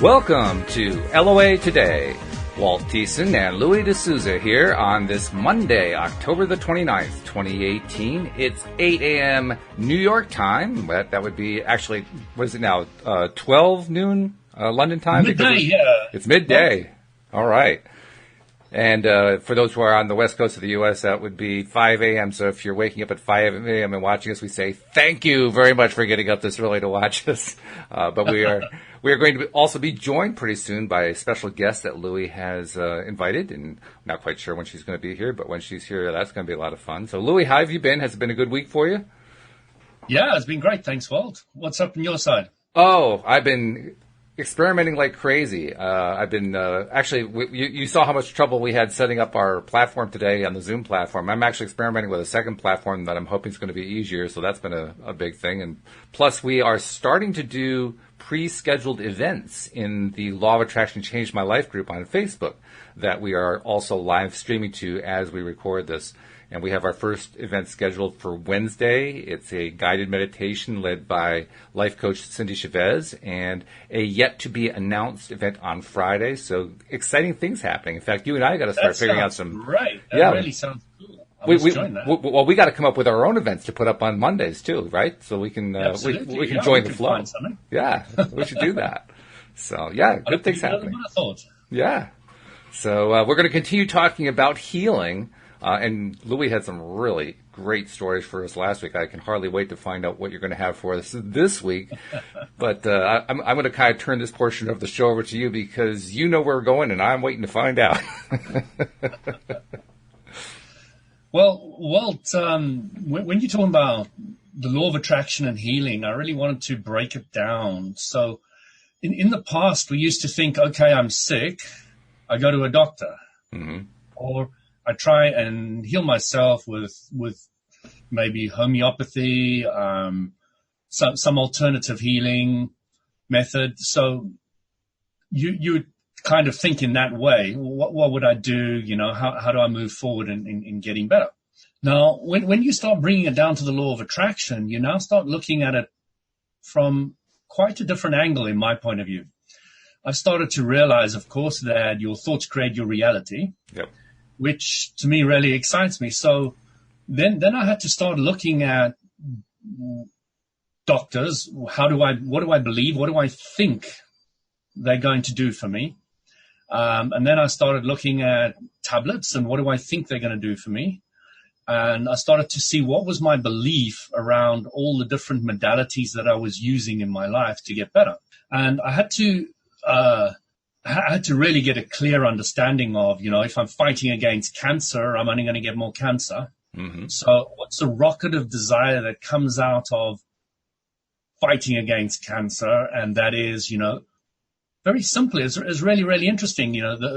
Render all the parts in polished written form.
Welcome to LOA Today. Walt and Louis D'Souza here on this Monday, October the 29th, 2018. It's 8 a.m. New York time. That would be actually, what is it now, 12 noon London time? Midday, yeah. It's midday. All right. And for those who are on the west coast of the U.S., that would be 5 a.m. So if you're waking up at 5 a.m. and watching us, we say thank you very much for getting up this early to watch us. But we are going to also be joined pretty soon by a special guest that Louis has invited. And I'm not quite sure when she's going to be here, but when she's here, that's going to be a lot of fun. So Louis, how have you been? Has it been a good week for you? Yeah, it's been great. Thanks, Walt. What's up on your side? Oh, I've been experimenting like crazy. I've been actually. You saw how much trouble we had setting up our platform today on the Zoom platform. I'm actually experimenting with a second platform that I'm hoping is going to be easier. So that's been a big thing. And plus, we are starting to do pre-scheduled events in the Law of Attraction Changed My Life group on Facebook that we are also live streaming to as we record this. And we have our first event scheduled for Wednesday. It's a guided meditation led by life coach Cindy Chavez, and a yet-to-be-announced event on Friday. So exciting things happening. In fact, you and I got to start figuring out some... Right. That really sounds cool. Join that. Well, we got to come up with our own events to put up on Mondays, too, right? So we can we can join the flow. Yeah, we should do that. So, yeah, good things happening. Yeah. So we're going to continue talking about healing. And Louis had some really great stories for us last week. I can hardly wait to find out what you're going to have for us this week. But I'm going to kind of turn this portion of the show over to you because you know where we're going, and I'm waiting to find out. Well, Walt, when you're talking about the law of attraction and healing, I really wanted to break it down. So in the past, we used to think, okay, I'm sick, I go to a doctor. Mm-hmm. Or I try and heal myself with maybe homeopathy, some alternative healing method. So you kind of think in that way. What would I do? You know, how do I move forward in getting better? Now, when you start bringing it down to the law of attraction, you now start looking at it from quite a different angle, in my point of view. I've started to realize, of course, that your thoughts create your reality. Yep. Which to me really excites me. So then I had to start looking at doctors. What do I believe? What do I think they're going to do for me? And then I started looking at tablets and what do I think they're going to do for me? And I started to see what was my belief around all the different modalities that I was using in my life to get better. And I had to really get a clear understanding of, if I'm fighting against cancer, I'm only going to get more cancer. Mm-hmm. So what's the rocket of desire that comes out of fighting against cancer? And that is, very simply, it's really, really interesting.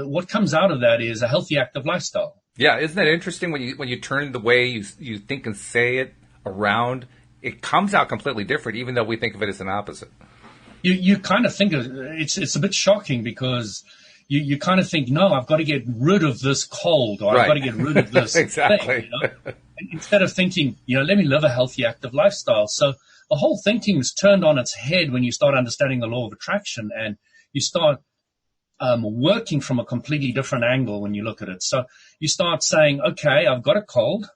What comes out of that is a healthy, active lifestyle. Yeah, isn't that interesting when you turn the way you think and say it around, it comes out completely different, even though we think of it as an opposite. You kind of think it's a bit shocking because you kind of think, no, I've got to get rid of this cold or I've got to get rid of this exactly. thing. Instead of thinking, let me live a healthy, active lifestyle. So the whole thinking is turned on its head when you start understanding the law of attraction and you start working from a completely different angle when you look at it. So you start saying, okay, I've got a cold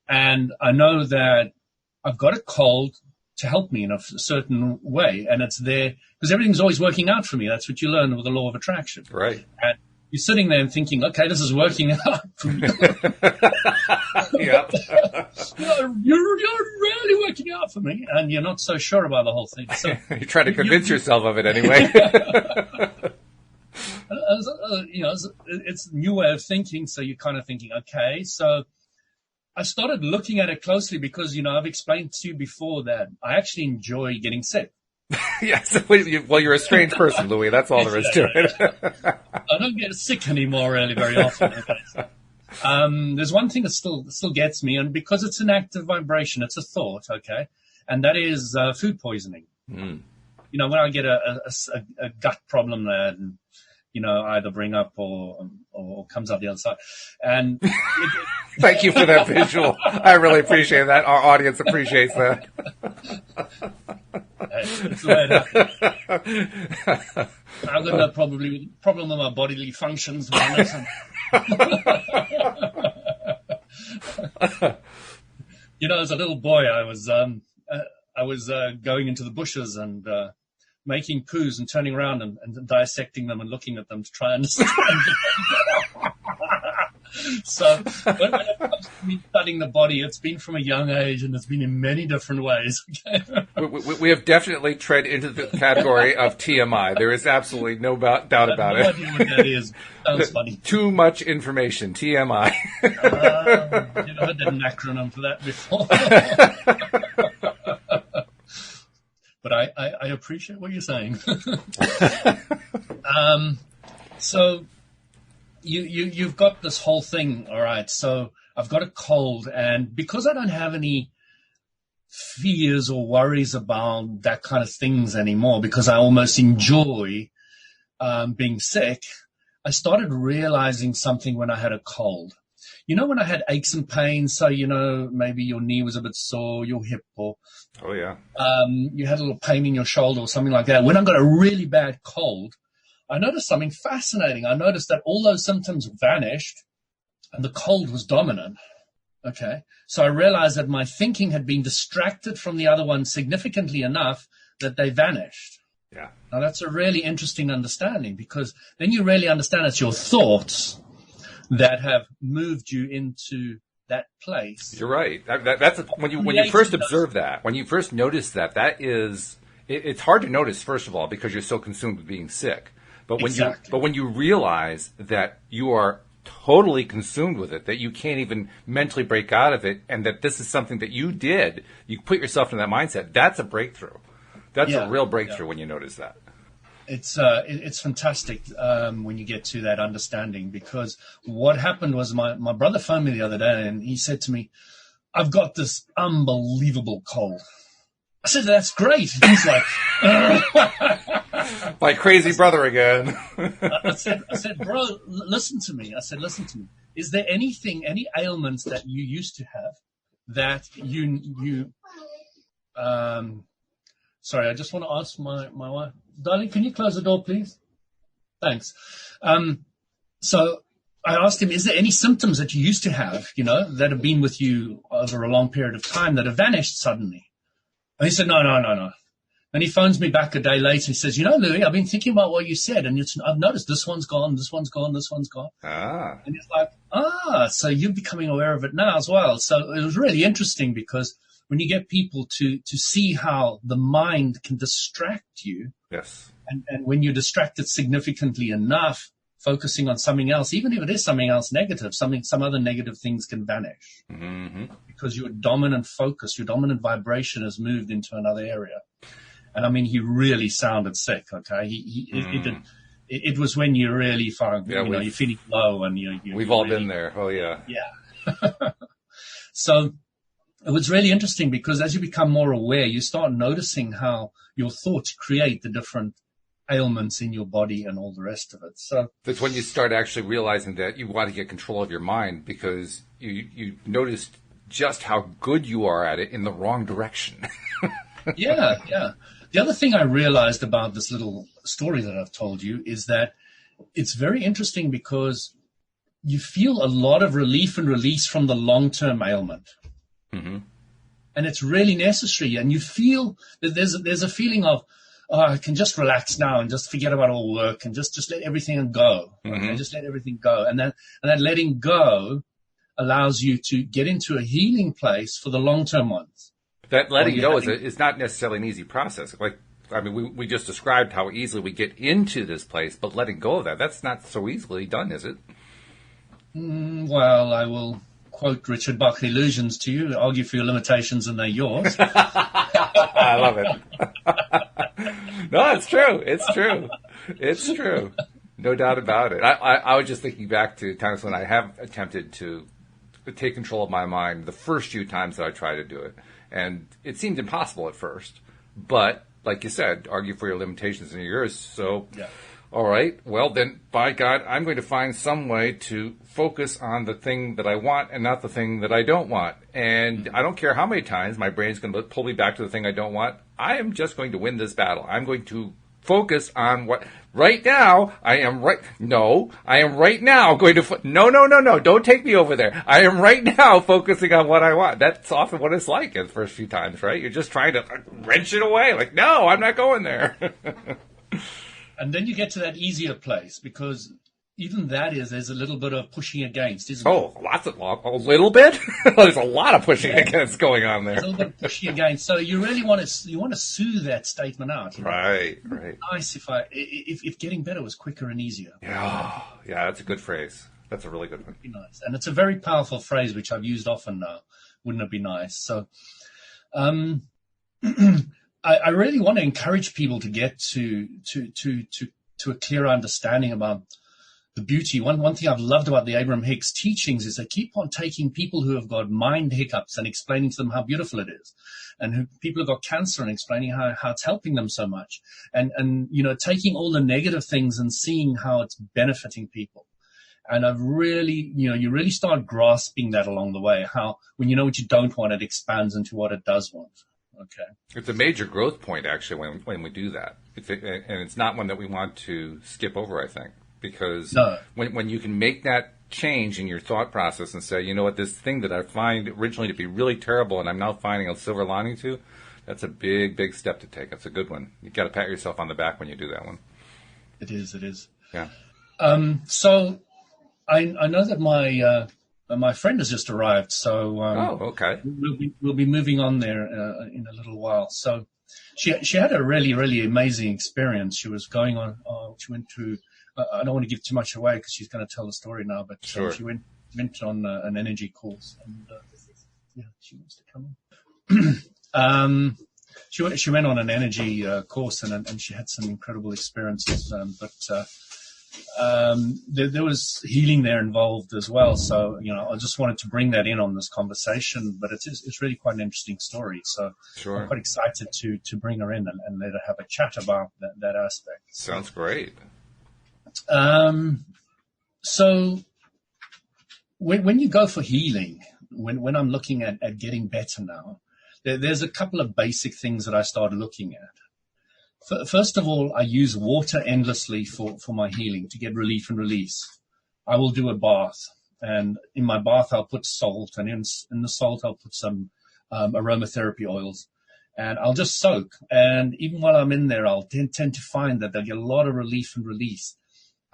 and I know that I've got a cold to help me in a certain way. And it's there because everything's always working out for me. That's what you learn with the law of attraction. Right. And you're sitting there and thinking, okay, this is working out for me. Yep. You're really working out for me. And you're not so sure about the whole thing. So you try to convince yourself of it anyway. It's a new way of thinking. So you're kind of thinking, okay, so I started looking at it closely because, I've explained to you before that I actually enjoy getting sick. Yes. Well, you're a strange person, Louis. That's all there is to it. I don't get sick anymore really very often. Okay? So, there's one thing that still gets me, and because it's an active vibration, it's a thought, okay? And that is food poisoning. Mm. When I get a gut problem and either bring up or comes out the other side. And thank you for that visual. I really appreciate that. Our audience appreciates that. It's the way it happens. I've got no problem with my bodily functions. As a little boy, I was going into the bushes and making poos and turning around and dissecting them and looking at them to try and understand. So when it comes to me studying the body, it's been from a young age, and it's been in many different ways. We have definitely tread into the category of TMI. There is absolutely no doubt about it. I have no idea what that is. Sounds funny. Too much information, TMI. You've heard that acronym for that before. But I appreciate what you're saying. So you've got this whole thing, all right. So I've got a cold, and because I don't have any fears or worries about that kind of things anymore, because I almost enjoy being sick, I started realizing something when I had a cold. When I had aches and pains, so, maybe your knee was a bit sore, your hip, or oh yeah, you had a little pain in your shoulder or something like that. When I got a really bad cold, I noticed something fascinating. I noticed that all those symptoms vanished and the cold was dominant. Okay. So I realized that my thinking had been distracted from the other one significantly enough that they vanished. Yeah. Now that's a really interesting understanding, because then you really understand it's your thoughts that have moved you into that place. You're right. That's when you first observe that, when you first notice that is, it's hard to notice, first of all, because you're so consumed with being sick. But when you realize that you are totally consumed with it, that you can't even mentally break out of it, and that this is something that you did, you put yourself in that mindset, that's a breakthrough. That's a real breakthrough when you notice that. It's fantastic when you get to that understanding, because what happened was my brother phoned me the other day and he said to me, I've got this unbelievable cold. I said, that's great. He's like, my crazy brother again. I said, bro, listen to me. Is there any ailments that you used to have that you sorry, I just want to ask my wife. Darling, can you close the door, please? Thanks. So I asked him, is there any symptoms that you used to have, that have been with you over a long period of time that have vanished suddenly? And he said, no. And he phones me back a day later. He says, Louis, I've been thinking about what you said, and I've noticed this one's gone, this one's gone, this one's gone. Ah. And he's like, so you're becoming aware of it now as well. So it was really interesting, because when you get people to see how the mind can distract you, yes, and when you're distracted significantly enough, focusing on something else, even if it is something else negative, some other negative things can vanish, because your dominant focus, your dominant vibration has moved into another area. And I mean, he really sounded sick. Okay, it was when you really found, you're feeling low, and we've all been there. Oh yeah, yeah. So it was really interesting, because as you become more aware, you start noticing how your thoughts create the different ailments in your body and all the rest of it. So that's when you start actually realizing that you want to get control of your mind, because you noticed just how good you are at it in the wrong direction. Yeah. The other thing I realized about this little story that I've told you is that it's very interesting, because you feel a lot of relief and release from the long-term ailment. Mm-hmm. And it's really necessary. And you feel that there's a feeling of, I can just relax now and just forget about all work and just let everything go. Mm-hmm. Okay? Just let everything go. And that letting go allows you to get into a healing place for the long-term ones. That letting go is not necessarily an easy process. We just described how easily we get into this place, but letting go of that's not so easily done, is it? Well, I will quote Richard Bach illusions to you, argue for your limitations and they're yours. I love it. No, it's true. It's true. No doubt about it. I was just thinking back to times when I have attempted to take control of my mind, the first few times that I tried to do it. And it seemed impossible at first. But, like you said, argue for your limitations and yours. So All right. Well, then, by God, I'm going to find some way to focus on the thing that I want and not the thing that I don't want. And I don't care how many times my brain's going to pull me back to the thing I don't want. I am just going to win this battle. I'm going to focus on what right now I am right. No, I am right now going to. No. Don't take me over there. I am right now focusing on what I want. That's often what it's like in the first few times, right? You're just trying to wrench it away. Like, no, I'm not going there. And then you get to that easier place, because even there's a little bit of pushing against, isn't it? Oh, a little bit? There's a lot of pushing against going on there. There's a little bit of pushing against. So you really want to soothe that statement out. Right. Nice if getting better was quicker and easier. Yeah, that's a good phrase. That's a really good one. Be nice. And it's a very powerful phrase, which I've used often now. Wouldn't it be nice? So, I really want to encourage people to get to a clearer understanding about the beauty. One thing I've loved about the Abraham Hicks teachings is they keep on taking people who have got mind hiccups and explaining to them how beautiful it is, and who people who've got cancer and explaining how it's helping them so much, and taking all the negative things and seeing how it's benefiting people. And I've really, you really start grasping that along the way, how when you know what you don't want, it expands into what it does want. Okay. It's a major growth point, actually, when we do that. And it's not one that we want to skip over, I think, because when you can make that change in your thought process and say, you know what, this thing that I find originally to be really terrible and I'm now finding a silver lining to, that's a big, big step to take. That's a good one. You've got to pat yourself on the back when you do that one. It is. Yeah. So I know that my friend has just arrived, so okay. We'll be moving on there in a little while. So she had a really, really amazing experience. She was going on. She went to. I don't want to give too much away because she's going to tell the story now. But sure. She went on an energy course, and she wants to come in. She went on an energy course, and she had some incredible experiences. There was healing there involved as well. So, I just wanted to bring that in on this conversation, but it's really quite an interesting story. So sure. I'm quite excited to bring her in and let her have a chat about that aspect. Sounds great. So when you go for healing, when I'm looking at getting better now, there's a couple of basic things that I started looking at. First of all, I use water endlessly for my healing to get relief and release. I will do a bath, and in my bath I'll put salt, and in the salt I'll put some aromatherapy oils, and I'll just soak. And even while I'm in there, I'll tend to find that I get a lot of relief and release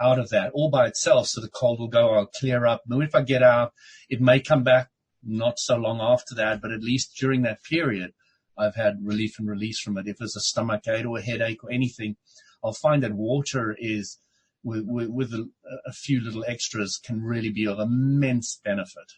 out of that all by itself. So the cold will go, I'll clear up. And if I get out, it may come back not so long after that, but at least during that period, I've had relief and release from it. If there's a stomachache or a headache or anything, I'll find that water is, with a few little extras, can really be of immense benefit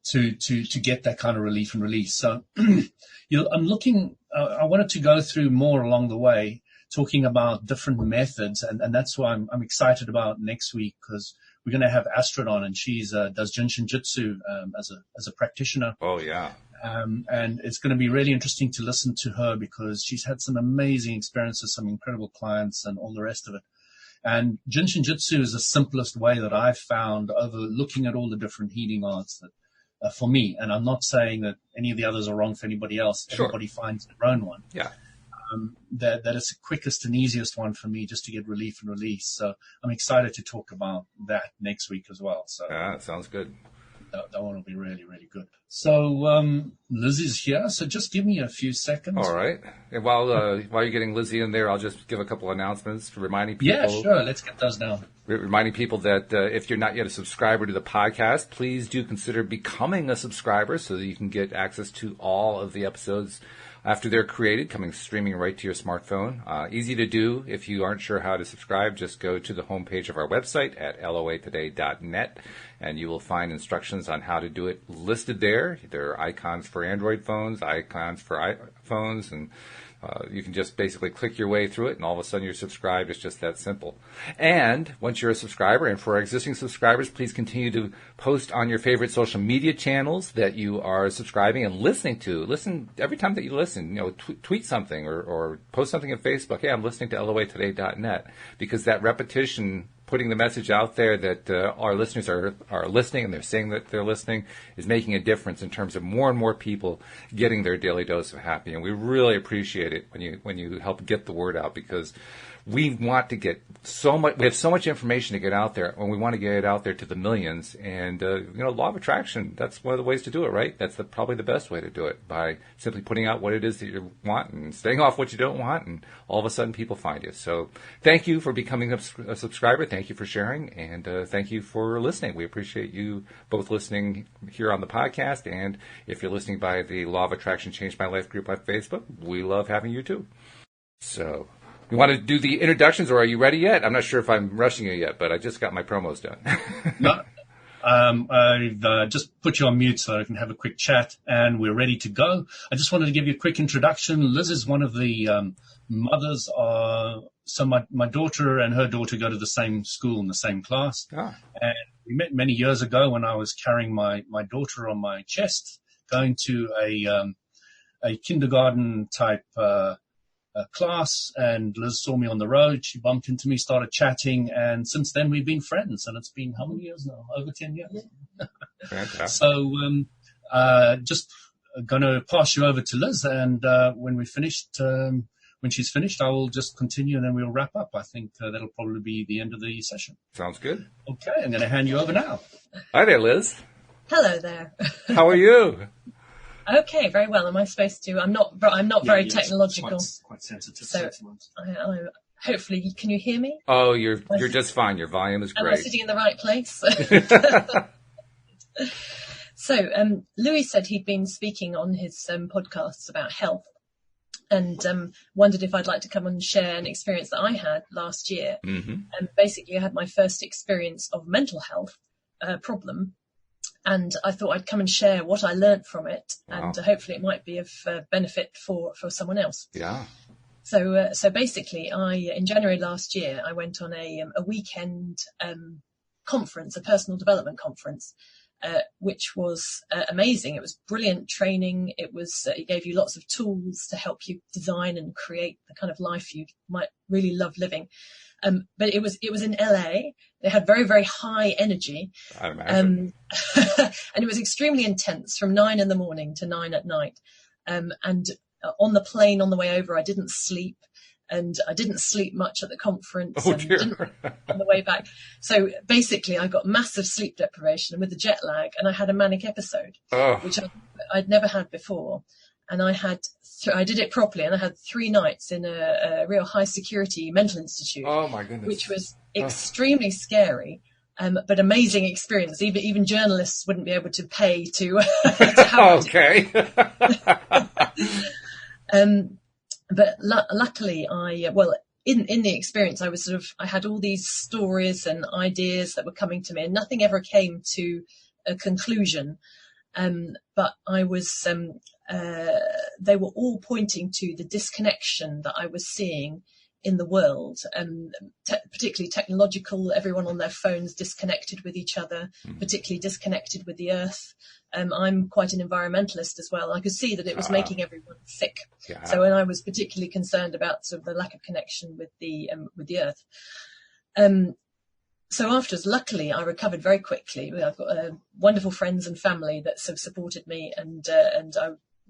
to get that kind of relief and release. So I'm looking, I wanted to go through more along the way, talking about different methods, and that's why I'm excited about next week, because we're going to have Astrid on, and she's does Jinshin Jitsu as a practitioner. Oh yeah. And it's going to be really interesting to listen to her, because she's had some amazing experiences, some incredible clients, and all the rest of it. And Jinshin Jitsu is the simplest way that I've found over looking at all the different healing arts that for me. And I'm not saying that any of the others are wrong for anybody else. Sure. Everybody finds their own one. Yeah. That is the quickest and easiest one for me, just to get relief and release. So I'm excited to talk about that next week as well. So yeah, sounds good. That one will be really, really good. So Liz is here, so just give me a few seconds. All right. And while you're getting Lizzie in there, I'll just give a couple announcements, reminding people. Yeah, sure. Let's get those down. Reminding people that if you're not yet a subscriber to the podcast, please do consider becoming a subscriber so that you can get access to all of the episodes after they're created, coming streaming right to your smartphone. Easy to do. If you aren't sure how to subscribe, just go to the homepage of our website at loatoday.net, and you will find instructions on how to do it listed there. There are icons for Android phones, icons for iPhones, and You can just basically click your way through it, and all of a sudden you're subscribed. It's just that simple. And once you're a subscriber, and for our existing subscribers, please continue to post on your favorite social media channels that you are subscribing and listening to. Listen every time that you listen. Tweet something or post something on Facebook. Hey, I'm listening to LOAtoday.net, because that repetition, putting the message out there that our listeners are listening and they're saying that they're listening, is making a difference in terms of more and more people getting their daily dose of happy. And we really appreciate it when you help get the word out, because we want to get so much. We have so much information to get out there, and we want to get it out there to the millions. And law of attraction, that's one of the ways to do it, right? That's probably the best way to do it, by simply putting out what it is that you want and staying off what you don't want, and all of a sudden people find you. So thank you for becoming a subscriber. Thank you for sharing, and thank you for listening. We appreciate you both listening here on the podcast, and if you're listening by the Law of Attraction Changed My Life group on Facebook, we love having you too. So, you want to do the introductions, or are you ready yet? I'm not sure if I'm rushing you yet, but I just got my promos done. No, I've just put you on mute so I can have a quick chat, and we're ready to go. I just wanted to give you a quick introduction. Liz is one of the mothers. So my daughter and her daughter go to the same school in the same class. And we met many years ago when I was carrying my daughter on my chest, going to a kindergarten type class, and Liz saw me on the road. She bumped into me, started chatting, and since then we've been friends. And it's been how many years now? Over 10 years. Yeah. Fantastic. So just going to pass you over to Liz, and when she's finished, I will just continue, and then we'll wrap up. I think that'll probably be the end of the session. Sounds good. Okay, I'm going to hand you over now. Hi there, Liz. Hello there. How are you? Okay, very well. Am I supposed to? I'm not very technological. Quite sensitive. So hopefully, can you hear me? Oh, you're just fine. Your volume is great. Am I sitting in the right place? So, Louis said he'd been speaking on his podcasts about health, and wondered if I'd like to come and share an experience that I had last year. Mm-hmm. And basically, I had my first experience of mental health problem. And I thought I'd come and share what I learned from it, and hopefully it might be of benefit for someone else. Yeah. So basically, in January last year, I went on a weekend conference, a personal development conference, which was amazing. It was brilliant training. It gave you lots of tools to help you design and create the kind of life you might really love living. But it was in LA. They had very, very high energy. I imagine. And it was extremely intense from 9 a.m. to 9 p.m. And on the plane on the way over, I didn't sleep. And I didn't sleep much at the conference. Oh, and dear. Didn't on the way back. So basically, I got massive sleep deprivation with the jet lag, and I had a manic episode, which I'd never had before. And I did it properly, and I had 3 nights in a real high security mental institute. Oh my goodness! Which was extremely scary, but amazing experience. Even journalists wouldn't be able to pay to have okay. But luckily, in the experience, I had all these stories and ideas that were coming to me, and nothing ever came to a conclusion. But I was, they were all pointing to the disconnection that I was seeing in the world, particularly technological, everyone on their phones disconnected with each other, particularly disconnected with the earth. I'm quite an environmentalist as well. I could see that it was making everyone sick. Yeah. So when I was particularly concerned about sort of the lack of connection with the earth. So afterwards, luckily, I recovered very quickly. I've got wonderful friends and family that sort of supported me, and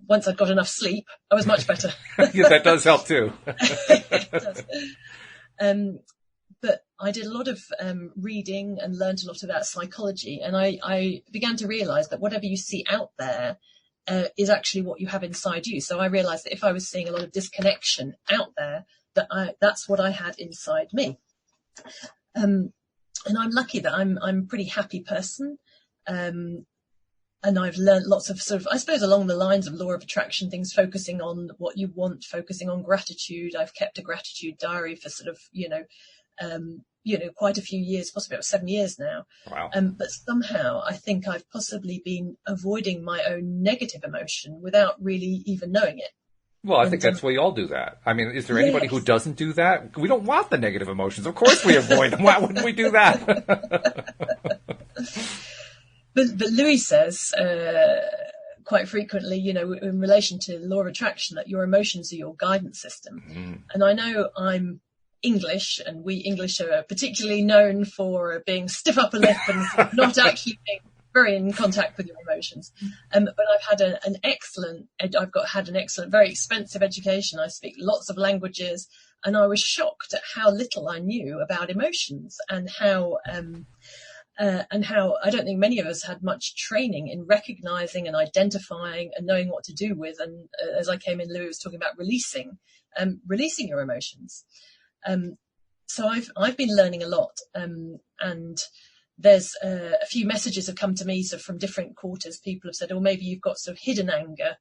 once I'd got enough sleep, I was much better. Yeah, that does help too. It does. But I did a lot of reading and learned a lot about psychology, and I began to realise that whatever you see out there is actually what you have inside you. So I realised that if I was seeing a lot of disconnection out there, that's what I had inside me. And I'm lucky that I'm a pretty happy person. And I've learned lots of sort of, I suppose, along the lines of law of attraction, things focusing on what you want, focusing on gratitude. I've kept a gratitude diary for sort of, quite a few years, possibly about 7 years now. Wow. But somehow I think I've possibly been avoiding my own negative emotion without really even knowing it. Well, I think that's why we all do that. I mean, is there anybody who doesn't do that? We don't want the negative emotions. Of course we avoid them. Why wouldn't we do that? But Louis says quite frequently, in relation to the law of attraction, that your emotions are your guidance system. Mm. And I know I'm English, and we English are particularly known for being stiff upper lip and sort of not actually being very in contact with your emotions. But I've had an excellent, very expensive education. I speak lots of languages, and I was shocked at how little I knew about emotions, and how I don't think many of us had much training in recognizing and identifying and knowing what to do with. And as I came in, Louis was talking about releasing your emotions. So I've been learning a lot, and there's a few messages have come to me from different quarters. People have said, "Oh, maybe you've got sort of hidden anger,"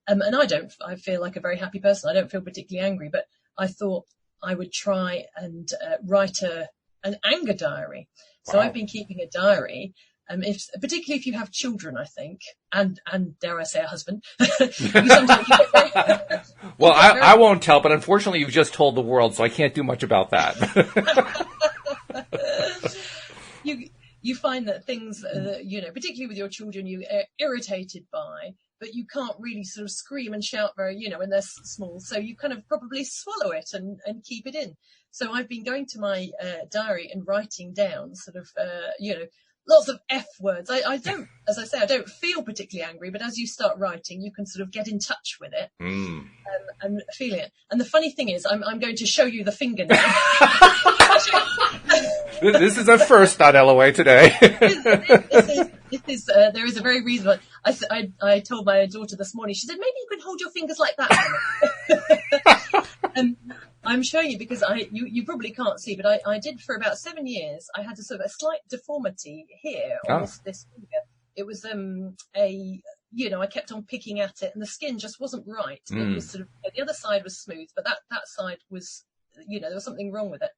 and I feel like a very happy person. I don't feel particularly angry, but I thought I would try and write an anger diary. So I've been keeping a diary. Particularly if you have children, I think, and dare I say a husband. Well, I won't tell, but unfortunately you've just told the world, so I can't do much about that. You find that things, particularly with your children, you are irritated by, but you can't really sort of scream and shout when they're small. So you kind of probably swallow it and keep it in. So I've been going to my diary and writing down sort of, lots of F words. I don't, as I say, I don't feel particularly angry, but as you start writing, you can sort of get in touch with it and feel it. And the funny thing is, I'm going to show you the finger now. This is a first on LOA today. There is a very reason. I told my daughter this morning, she said, maybe you could hold your fingers like that. I'm showing you because you probably can't see, but I did for about 7 years. I had a sort of a slight deformity here on this finger. It was I kept on picking at it, and the skin just wasn't right. It was sort of, the other side was smooth, but that side was, there was something wrong with it.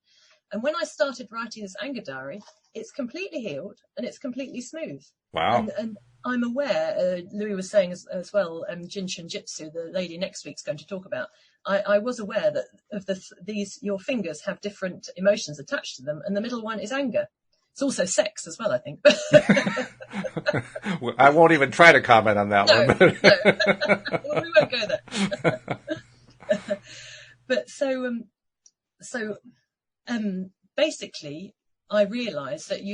And when I started writing this anger diary, it's completely healed and it's completely smooth. Wow. And I'm aware, Louis was saying as well, Jin Shun Jitsu, the lady next week's going to talk about, I was aware that of your fingers have different emotions attached to them, and the middle one is anger. It's also sex as well, I think. I won't even try to comment on that one. No. Well, we won't go there. But so basically, I realised that,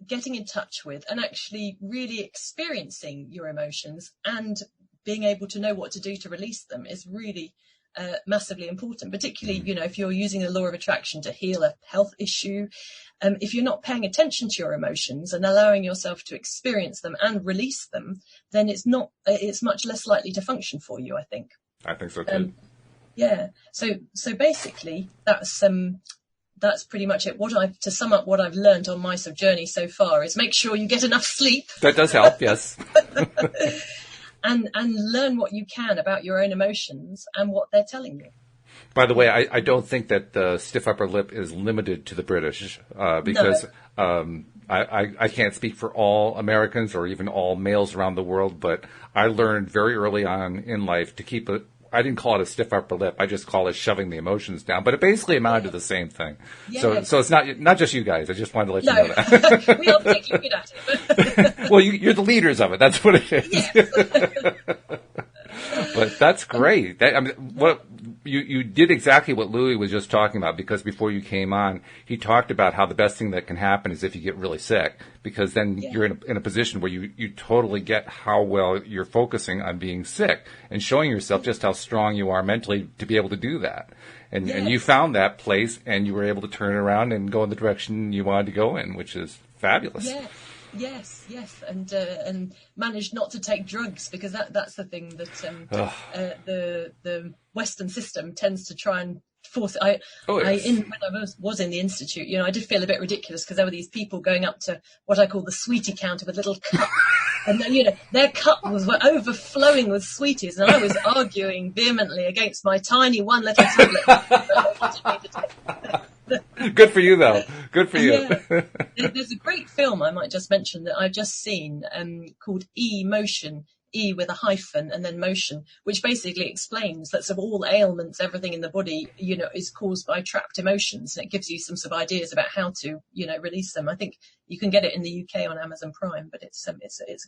getting in touch with and actually really experiencing your emotions and being able to know what to do to release them is really massively important, particularly, if you're using the law of attraction to heal a health issue. If you're not paying attention to your emotions and allowing yourself to experience them and release them, then it's much less likely to function for you, I think. I think so too. Yeah. So basically that's pretty much it. To sum up what I've learned on my journey so far is make sure you get enough sleep. That does help, yes. and learn what you can about your own emotions and what they're telling you. By the way, I don't think that the stiff upper lip is limited to the British, because I can't speak for all Americans or even all males around the world, but I learned very early on in life to keep I didn't call it a stiff upper lip. I just call it shoving the emotions down. But it basically amounted to the same thing. Yeah. So it's not just you guys. I just wanted to let you know that. We are particularly good at it. Well, you're the leaders of it. That's what it is. Yes. But that's great. What you did exactly what Louis was just talking about, because before you came on, he talked about how the best thing that can happen is if you get really sick, because then you're in a position where you totally get how well you're focusing on being sick and showing yourself just how strong you are mentally to be able to do that. And you found that place and you were able to turn it around and go in the direction you wanted to go in, which is fabulous. Yeah. Yes, and managed not to take drugs, because that's the thing that the Western system tends to try and force. When I was in the institute, I did feel a bit ridiculous because there were these people going up to what I call the sweetie counter with a little cup, and their cup was overflowing with sweeties, and I was arguing vehemently against my tiny one little tablet that wanted me to take. Good for you, though. Good for you. Yeah. There's a great film I might just mention that I've just seen called E-Motion, E with a hyphen and then motion, which basically explains that sort of all ailments, everything in the body, is caused by trapped emotions. And it gives you some sort of ideas about how to, release them. I think you can get it in the UK on Amazon Prime, but it's a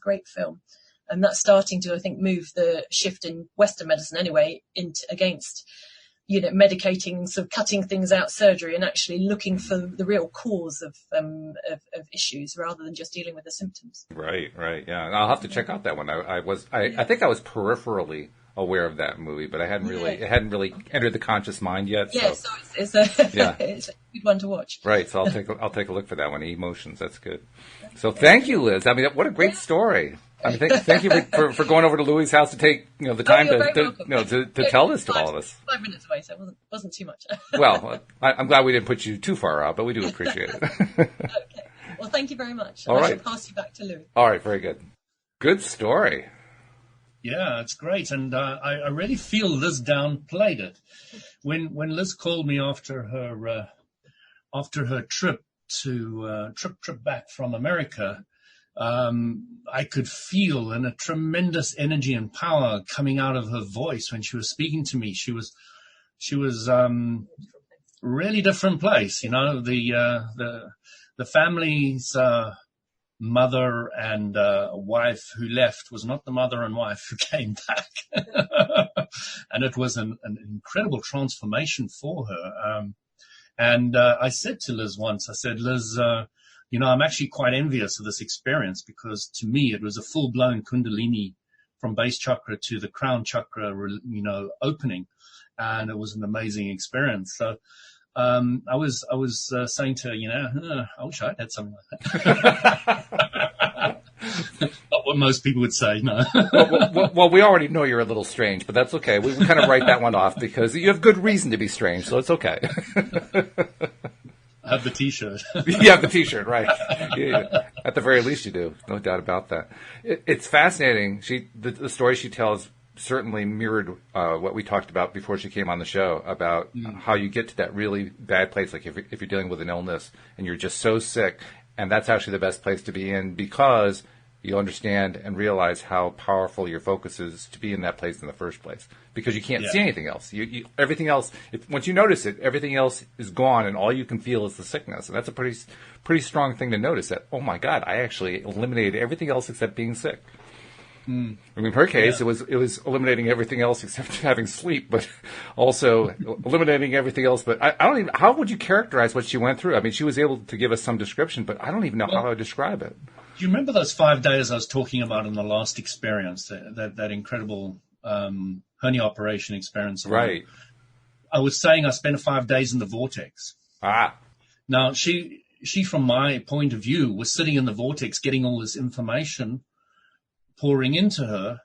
great film. And that's starting to, I think, move the shift in Western medicine anyway against medicating, sort of cutting things out, surgery, and actually looking for the real cause of issues rather than just dealing with the symptoms. Right. Yeah. I'll have to check out that one. I think I was peripherally aware of that movie, but it hadn't really entered the conscious mind yet. Yeah, so it's a good one to watch. Right. So I'll take a look for that one. Emotions. That's good. So thank you, Liz. I mean, what a great story. I mean, thank you for going over to Louie's house to take the time to tell this to all of us. 5 minutes away, so it wasn't too much. Well, I'm glad we didn't put you too far out, but we do appreciate it. Okay. Well, thank you very much. All right. I shall pass you back to Louie. All right. Very good. Good story. Yeah, it's great, and I really feel Liz downplayed it. When Liz called me after her trip back from America. I could feel a tremendous energy and power coming out of her voice when she was speaking to me. She was really different place. The family's mother and wife who left was not the mother and wife who came back, and it was an incredible transformation for her. And I said to Liz once, I said, Liz, I'm actually quite envious of this experience because to me it was a full-blown Kundalini from base chakra to the crown chakra, opening, and it was an amazing experience. So I was saying to her, I wish I'd had something like that. Not what most people would say, no. well, we already know you're a little strange, but that's okay. We kind of write that one off because you have good reason to be strange, so it's okay. I have the T-shirt. You have the T-shirt, right. Yeah. At the very least you do. No doubt about that. It's fascinating. The story she tells certainly mirrored what we talked about before she came on the show about how you get to that really bad place, like if you're dealing with an illness and you're just so sick, and that's actually the best place to be in because you understand and realize how powerful your focus is to be in that place in the first place because you can't see anything else. Everything else, once you notice it, everything else is gone and all you can feel is the sickness. And that's a pretty strong thing to notice that, oh my God, I actually eliminated everything else except being sick. I mean, in her case, it was eliminating everything else except having sleep, but also eliminating everything else. But I don't even, how would you characterize what she went through? I mean, she was able to give us some description, but I don't even know how I would describe it. Do you remember those 5 days I was talking about in the last experience, that incredible hernia operation experience? Right. I was saying I spent 5 days in the vortex. Now, she, from my point of view, was sitting in the vortex getting all this information pouring into her,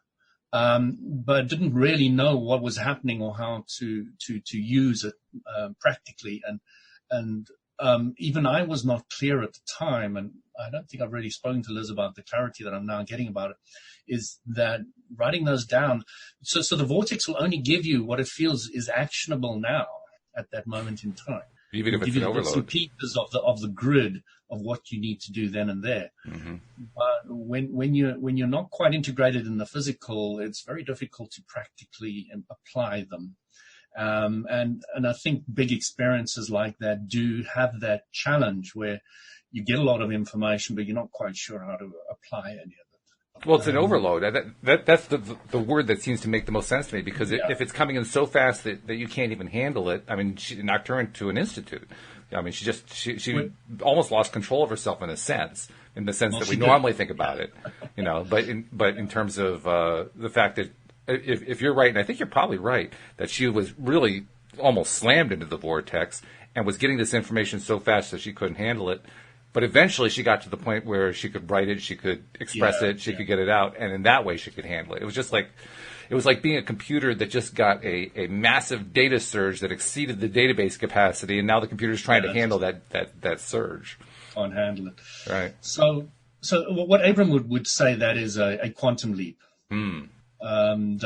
but didn't really know what was happening or how to use it practically. And even I was not clear at the time, and I don't think I've really spoken to Liz about the clarity that I'm now getting about it, is that writing those down, so the vortex will only give you what it feels is actionable now at that moment in time. Even if it's an overload. Some pieces of the grid of what you need to do then and there. Mm-hmm. But when you're not quite integrated in the physical, it's very difficult to practically apply them. And I think big experiences like that do have that challenge where you get a lot of information, but you're not quite sure how to apply any of it. Well, it's an overload. That's the word that seems to make the most sense to me because if it's coming in so fast that you can't even handle it, I mean, she knocked her into an institute. I mean, she almost lost control of herself in a sense that we normally think about it, But in terms of the fact that if you're right, and I think you're probably right, that she was really almost slammed into the vortex and was getting this information so fast that she couldn't handle it. But eventually she got to the point where she could write it, she could express it, she could get it out, and in that way she could handle it. It was just like, it was like being a computer that just got a massive data surge that exceeded the database capacity, and now the computer's trying to handle that surge. Can't handle it. Right. So what Abram would say that is a quantum leap. And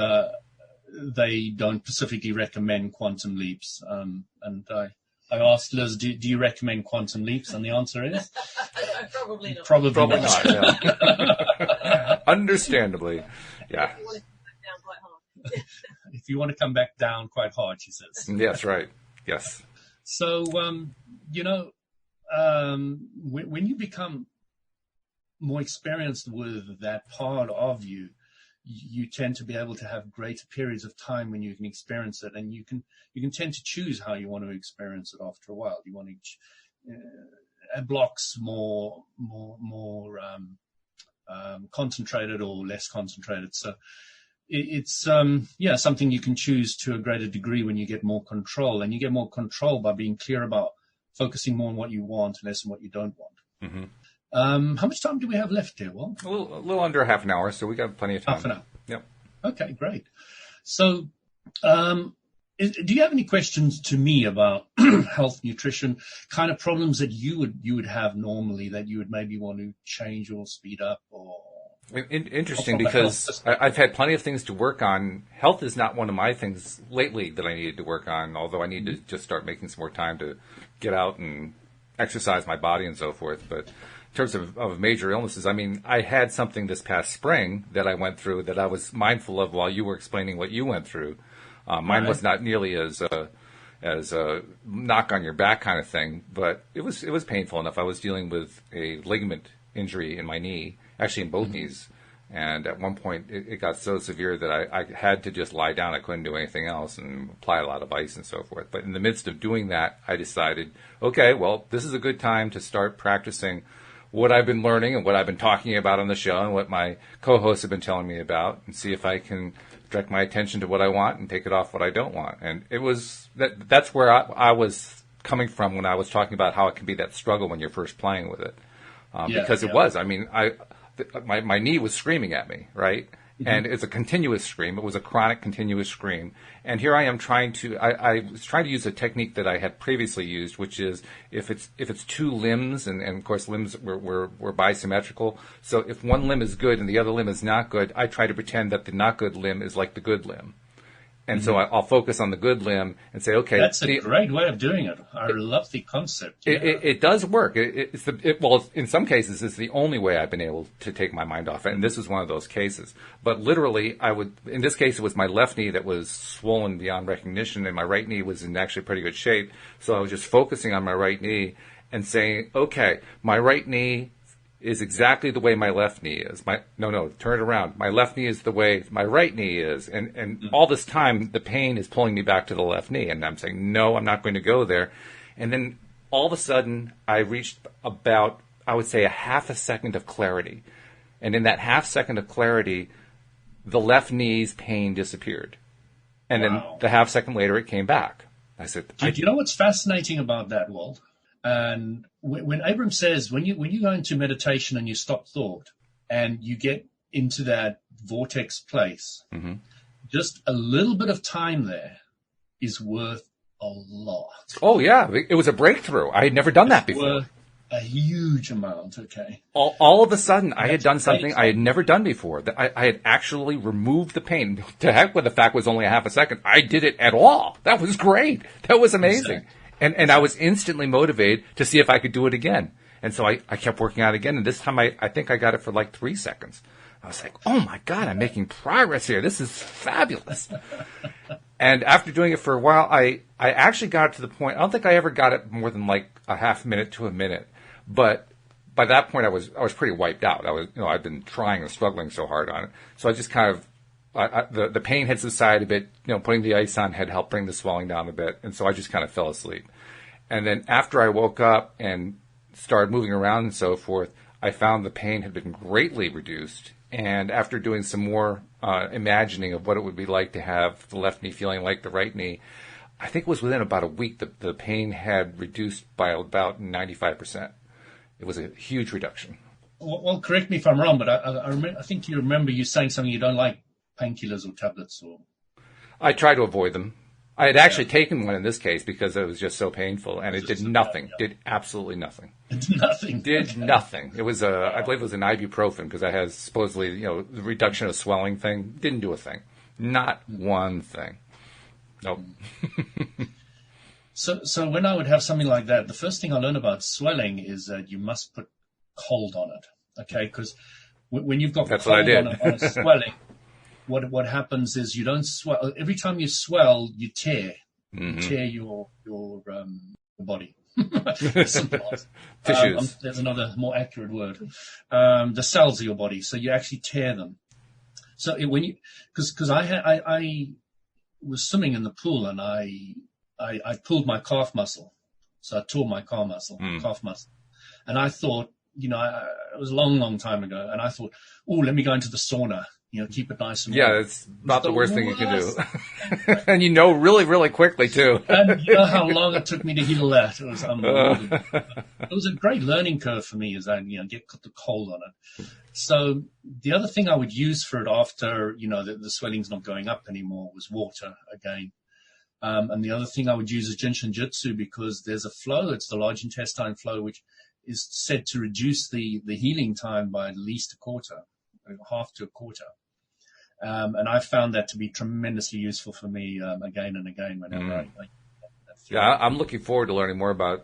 they don't specifically recommend quantum leaps. And I asked Liz, do you recommend quantum leaps? And the answer is? Probably not. Probably not. Yeah. Understandably. Yeah. If you want to come back down quite hard. If you want to come back down quite hard, she says. Yes, right. Yes. So, when you become more experienced with that part of you, you tend to be able to have greater periods of time when you can experience it, and you can tend to choose how you want to experience it after a while. You want to blocks more concentrated or less concentrated. So it's something you can choose to a greater degree when you get more control, and you get more control by being clear about focusing more on what you want and less on what you don't want. Mm-hmm. How much time do we have left here, Walt? A little under half an hour, so we got plenty of time. Half an hour. Yep. Okay, great. So, do you have any questions to me about health, nutrition, kind of problems that you would have normally that you would maybe want to change or speed up or? Interesting, because I've had plenty of things to work on. Health is not one of my things lately that I needed to work on, although I need to just start making some more time to get out and exercise my body and so forth. But in terms of major illnesses, I mean, I had something this past spring that I went through that I was mindful of while you were explaining what you went through. Mine was not nearly as a knock on your back kind of thing, but it was painful enough. I was dealing with a ligament injury in my knee, actually in both knees. And at one point, it got so severe that I had to just lie down. I couldn't do anything else and apply a lot of ice and so forth. But in the midst of doing that, I decided, okay, well, this is a good time to start practicing what I've been learning and what I've been talking about on the show and what my co-hosts have been telling me about, and see if I can direct my attention to what I want and take it off what I don't want. And it was that's where I was coming from when I was talking about how it can be that struggle when you're first playing with it. Because it was. I mean, my knee was screaming at me, right? Mm-hmm. And it's a continuous scream. It was a chronic, continuous scream. And here I am I was trying to use a technique that I had previously used, which is if it's two limbs, and of course limbs were bisymmetrical. So if one limb is good and the other limb is not good, I try to pretend that the not good limb is like the good limb. And so I'll focus on the good limb and say, okay. That's a great way of doing it. I love the concept. Yeah. It does work. Well, in some cases, it's the only way I've been able to take my mind off it. And this is one of those cases. But literally, in this case, it was my left knee that was swollen beyond recognition, and my right knee was in actually pretty good shape. So I was just focusing on my right knee and saying, okay, my right knee is exactly the way my left knee is. Turn it around. My left knee is the way my right knee is. And all this time, the pain is pulling me back to the left knee. And I'm saying, no, I'm not going to go there. And then all of a sudden, I reached about, I would say, a half a second of clarity. And in that half second of clarity, the left knee's pain disappeared. And then the half second later, it came back. I said, do you know what's fascinating about that, Walt? And when Abram says, when you go into meditation and you stop thought and you get into that vortex place, just a little bit of time there is worth a lot. Oh, yeah. It was a breakthrough. I had never done that before. Worth a huge amount, okay. All of a sudden, I had done something I had never done before. I had actually removed the pain. To heck with the fact it was only a half a second. I did it at all. That was great. That was amazing. Exactly. And I was instantly motivated to see if I could do it again. And so I kept working on it again. And this time I think I got it for like 3 seconds. I was like, oh my God, I'm making progress here. This is fabulous. And after doing it for a while, I actually got to the point, I don't think I ever got it more than like a half minute to a minute. But by that point I was pretty wiped out. I'd been trying and struggling so hard on it. So I just kind of, the pain had subsided a bit. Putting the ice on had helped bring the swelling down a bit, and so I just kind of fell asleep. And then after I woke up and started moving around and so forth, I found the pain had been greatly reduced. And after doing some more imagining of what it would be like to have the left knee feeling like the right knee, I think it was within about a week that the pain had reduced by about 95%. It was a huge reduction. Well, correct me if I'm wrong, but I think you remember you saying something you don't like. Painkillers or tablets, or I try to avoid them. I had actually taken one in this case because it was just so painful, and it did nothing. Did absolutely nothing. Did nothing. It was I believe it was an ibuprofen because I had supposedly the reduction of swelling thing. Didn't do a thing. Not one thing. Nope. So when I would have something like that, the first thing I learned about swelling is that you must put cold on it. Okay, because when you've got cold on a swelling, what happens is you don't swell. Every time you swell, you tear. You tear your body. Tissues. There's another more accurate word. The cells of your body. So you actually tear them. So because I was swimming in the pool and I pulled my calf muscle. So I tore my calf muscle. And I thought, it was a long, long time ago. And I thought, let me go into the sauna. Keep it nice and warm. Yeah, it's about the worst thing you can do. And really, really quickly, too. And you know how long it took me to heal that? It was unbelievable. It was a great learning curve for me, is that, get the cold on it. So the other thing I would use for it after, the swelling's not going up anymore was water again. And the other thing I would use is Jinshin Jitsu, because there's a flow. It's the large intestine flow, which is said to reduce the healing time by at least a quarter, half to a quarter. And I found that to be tremendously useful for me again and again whenever I'm looking forward to learning more about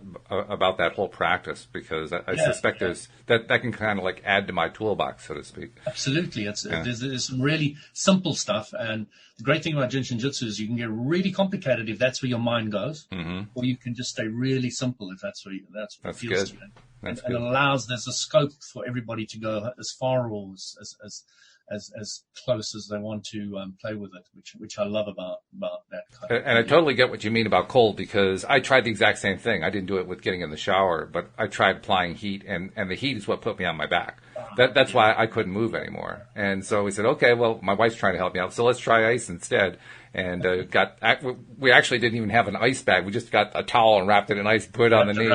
that whole practice, because I suspect there's that can kind of like add to my toolbox, so to speak. Absolutely. There's some really simple stuff. And the great thing about Jinshin Jitsu is you can get really complicated if that's where your mind goes, or you can just stay really simple if that's what feels to you. And it allows, there's a scope for everybody to go as far or as close as they want to play with it, which I love about that kind of And I totally get what you mean about cold, because I tried the exact same thing. I didn't do it with getting in the shower, but I tried applying heat, and the heat is what put me on my back. That's why I couldn't move anymore. And so we said, okay, well, my wife's trying to help me out, so let's try ice instead. And we actually didn't even have an ice bag. We just got a towel and wrapped it in ice, put it on the knee.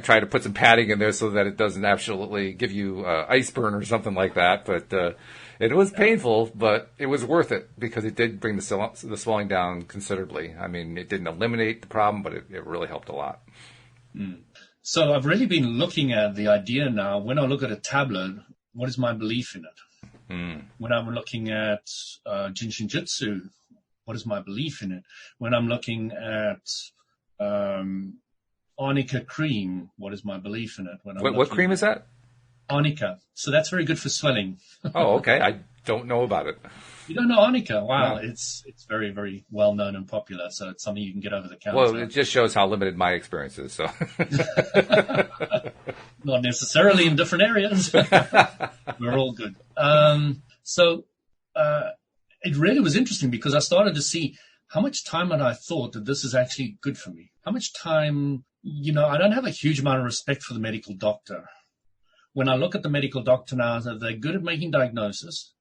Try to put some padding in there so that it doesn't absolutely give you ice burn or something like that. But it was painful, but it was worth it, because it did bring the swelling down considerably. I mean, it didn't eliminate the problem, but it really helped a lot. So I've really been looking at the idea now. When I look at a tablet, what is my belief in it? When I'm looking at Jinshin Jitsu, what is my belief in it? When I'm looking at Arnica cream, what is my belief in it? What cream is that? Arnica. So that's very good for swelling. Oh, okay. I don't know about it. You don't know Arnica? Wow, No. It's very, very well known and popular. So it's something you can get over the counter. Well, it just shows how limited my experience is. So. Not necessarily in different areas. We're all good. So it really was interesting, because I started to see how much time had I thought that this is actually good for me. How much time, I don't have a huge amount of respect for the medical doctor. When I look at the medical doctor now, they're good at making diagnosis.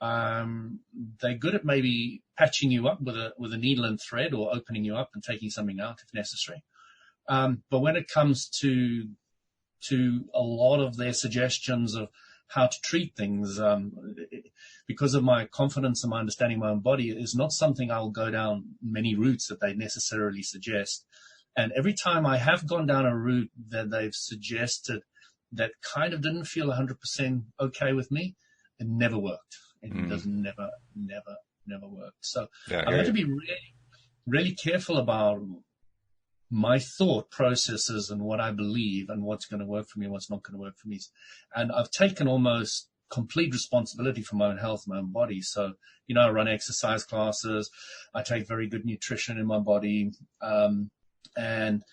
They're good at maybe patching you up with a needle and thread, or opening you up and taking something out if necessary. But when it comes to a lot of their suggestions of how to treat things, because of my confidence and my understanding of my own body, is not something I'll go down many routes that they necessarily suggest. And every time I have gone down a route that they've suggested that kind of didn't feel 100% okay with me, it never worked. It does never work. So I had to be really, really careful about my thought processes and what I believe and what's going to work for me and what's not going to work for me. And I've taken almost complete responsibility for my own health, my own body. So, I run exercise classes. I take very good nutrition in my body. And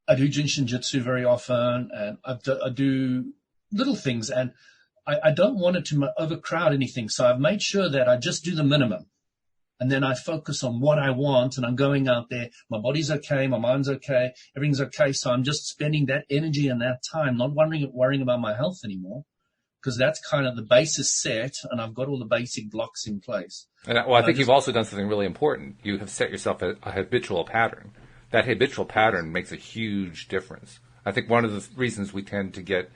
I do Jinshin Jitsu very often. And I do little things. And I don't want it to overcrowd anything. So I've made sure that I just do the minimum. And then I focus on what I want, and I'm going out there. My body's okay. My mind's okay. Everything's okay. So I'm just spending that energy and that time, not worrying about my health anymore, because that's kind of the basis set, and I've got all the basic blocks in place. And I think you've also done something really important. You have set yourself a habitual pattern. That habitual pattern makes a huge difference. I think one of the reasons we tend to get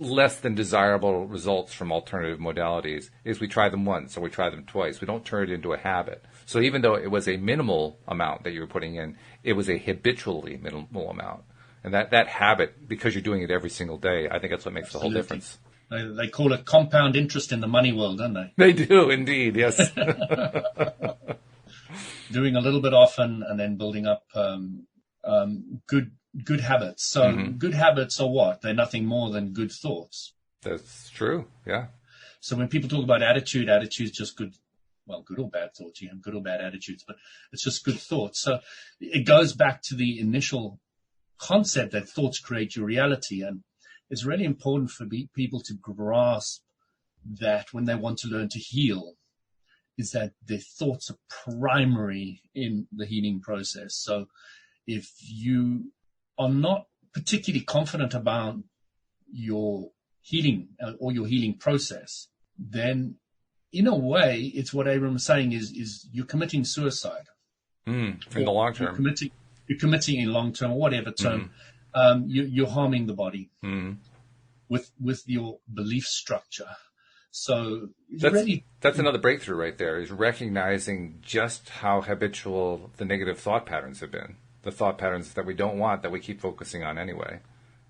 less than desirable results from alternative modalities is we try them once or we try them twice. We don't turn it into a habit. So even though it was a minimal amount that you were putting in, it was a habitually minimal amount. And that habit, because you're doing it every single day, I think that's what makes the whole difference. They call it compound interest in the money world, don't they? They do, indeed, yes. doing a little bit often, and then building up good habits. So good habits are what? They're nothing more than good thoughts. That's true. Yeah. So when people talk about attitude's just good. Well, good or bad thoughts. You have good or bad attitudes, but it's just good thoughts. So it goes back to the initial concept that thoughts create your reality. And it's really important for people to grasp that when they want to learn to heal, is that their thoughts are primary in the healing process. So if you are not particularly confident about your healing or your healing process, then in a way, it's what Abram was saying is you're committing suicide. In the long term. You're committing in long term or whatever term. You're harming the body with your belief structure. So that's another breakthrough right there, is recognizing just how habitual the negative thought patterns have been. The thought patterns that we don't want, that we keep focusing on anyway.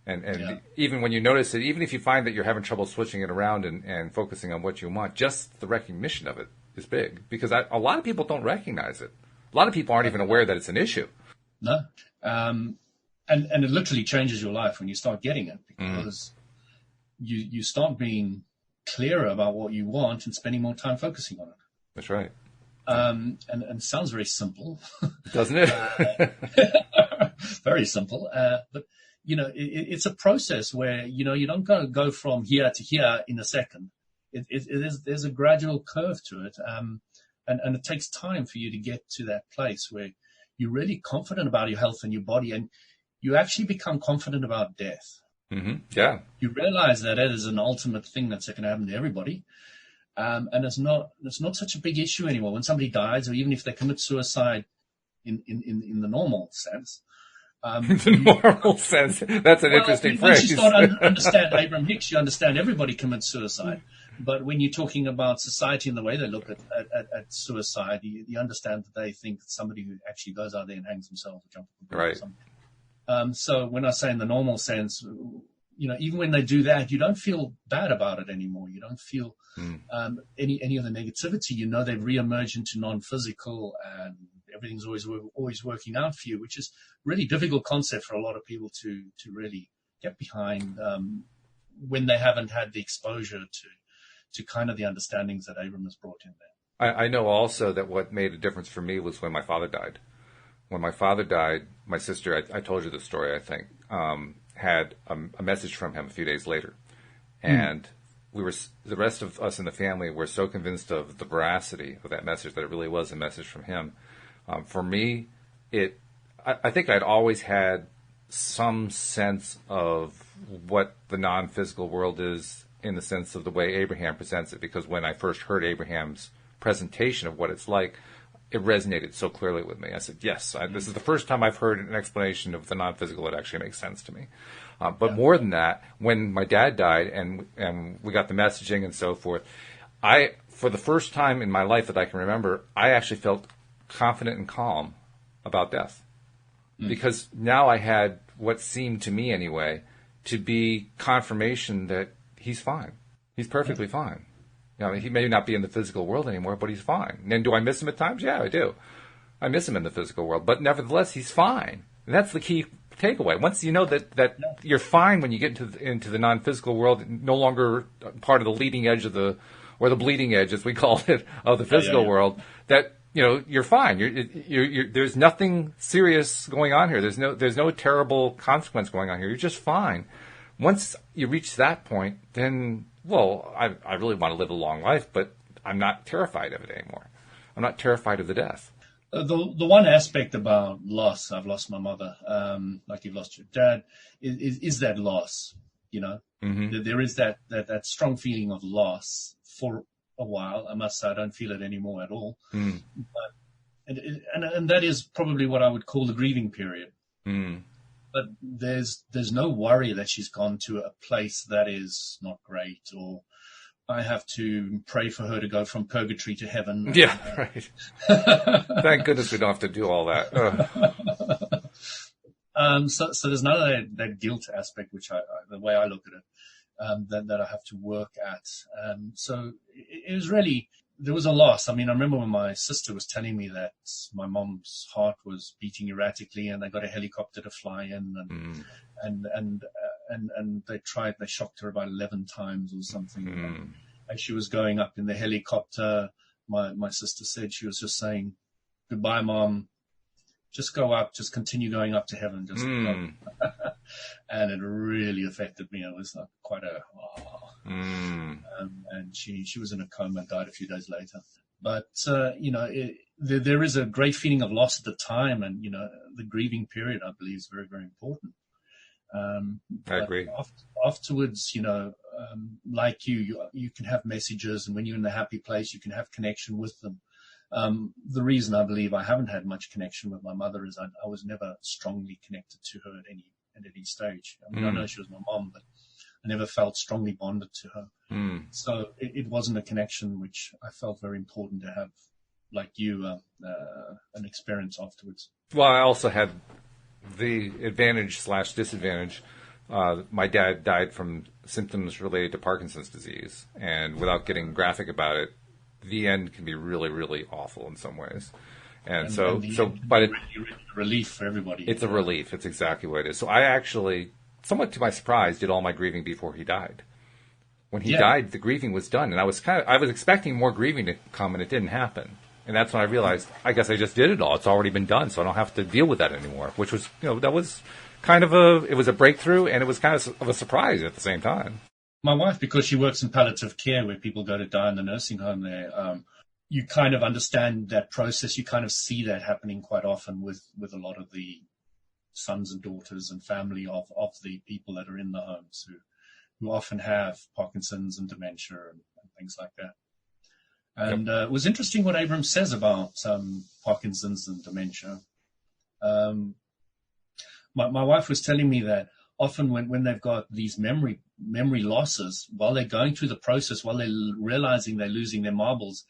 And even when you notice it, even if you find that you're having trouble switching it around and focusing on what you want, just the recognition of it is big. Because a lot of people don't recognize it. A lot of people aren't even aware that it's an issue. No. And it literally changes your life when you start getting it, because you start being clearer about what you want and spending more time focusing on it. That's right. And it sounds very simple. Doesn't it? Very simple. But it's a process where, you don't go from here to here in a second. There's a gradual curve to it. And it takes time for you to get to that place where you're really confident about your health and your body, and you actually become confident about death. Yeah. You realize that it is an ultimate thing that's going to happen to everybody. And it's not such a big issue anymore. When somebody dies, or even if they commit suicide in the normal sense, the normal sense. That's an interesting phrase. Once you start to understand Abraham Hicks, you understand everybody commits suicide. But when you're talking about society and the way they look at suicide, you understand that they think that somebody who actually goes out there and hangs themselves or jumps off a bridge or something. So when I say in the normal sense, even when they do that, you don't feel bad about it anymore. You don't feel any of the negativity. They've reemerged into non-physical, and everything's always working out for you, which is really difficult concept for a lot of people to really get behind when they haven't had the exposure to kind of the understandings that Abram has brought in there. I know also that what made a difference for me was when my father died. When my father died, my sister, I told you the story, I think, had a message from him a few days later. And the rest of us in the family were so convinced of the veracity of that message that it really was a message from him. For me, I think I'd always had some sense of what the non-physical world is, in the sense of the way Abraham presents it, because when I first heard Abraham's presentation of what it's like, it resonated so clearly with me. I said, yes, this is the first time I've heard an explanation of the non-physical that actually makes sense to me. But more than that, when my dad died and we got the messaging and so forth, for the first time in my life that I can remember, I actually felt confident and calm about death. Because now I had what seemed to me anyway to be confirmation that he's fine. He's perfectly fine. He may not be in the physical world anymore, but he's fine. And do I miss him at times? Yeah, I do. I miss him in the physical world, but nevertheless, he's fine. And that's the key takeaway. Once you know that you're fine when you get into the non-physical world, no longer part of the leading edge or the bleeding edge, as we call it, of the physical world, that you're fine. There's nothing serious going on here. There's no terrible consequence going on here. You're just fine. Once you reach that point, then, I really want to live a long life, but I'm not terrified of it anymore. I'm not terrified of the death. The one aspect about loss, I've lost my mother, like you've lost your dad, is that loss. There is that strong feeling of loss for a while. I must say, I don't feel it anymore at all. But, and that is probably what I would call the grieving period. But there's no worry that she's gone to a place that is not great, or I have to pray for her to go from purgatory to heaven. Yeah, right. Thank goodness we don't have to do all that. So there's none of that guilt aspect, which the way I look at it, that I have to work at. So it was really there was a loss. I mean, I remember when my sister was telling me that my mom's heart was beating erratically, and they got a helicopter to fly in, and they shocked her about 11 times or something. As she was going up in the helicopter, my sister said she was just saying, "Goodbye, Mom. Just go up. Just continue going up to heaven. Just go." And it really affected me. It was like quite a. And she was in a coma and died a few days later. But there is a great feeling of loss at the time, and the grieving period, I believe, is very, very important. I agree. Afterwards, like you can have messages, and when you're in the happy place, you can have connection with them. The reason I believe I haven't had much connection with my mother is I was never strongly connected to her at any stage. I mean, I know she was my mom, but I never felt strongly bonded to her. So it wasn't a connection which I felt very important to have, like you, an experience afterwards. Well, I also had the advantage/disadvantage. My dad died from symptoms related to Parkinson's disease, and without getting graphic about it, the end can be really, really awful in some ways. But it's a relief for everybody. It's a relief. It's exactly what it is. So I actually, somewhat to my surprise, did all my grieving before he died. When he died, the grieving was done, and I was expecting more grieving to come, and it didn't happen. And that's when I realized, I guess I just did it all. It's already been done, so I don't have to deal with that anymore. Which was, that was kind of it was a breakthrough, and it was kind of a surprise at the same time. My wife, because she works in palliative care where people go to die in the nursing home there, you kind of understand that process. You kind of see that happening quite often with a lot of the sons and daughters and family of the people that are in the homes who often have Parkinson's and dementia and things like that. And it was interesting what Abram says about Parkinson's and dementia. My wife was telling me that often when they've got these memory losses, while they're going through the process, while they're realizing they're losing their marbles,